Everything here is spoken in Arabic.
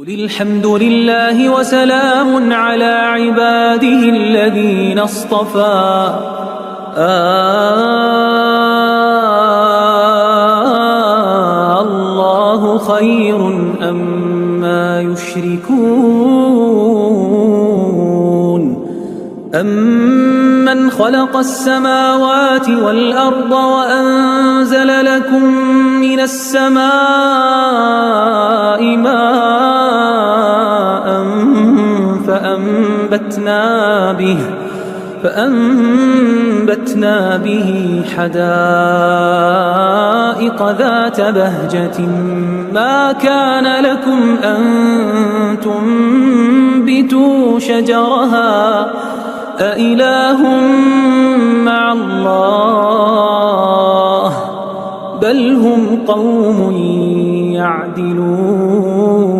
قل الحمد لله وسلام على عباده الذين اصطفى الله خير أما يشركون أمن خلق السماوات والأرض وأنزل لكم من السماء ماء فأنبتنا به حدائق ذات بهجة ما كان لكم أن تنبتوا شجرها أإله مع الله بل هم قوم يعدلون.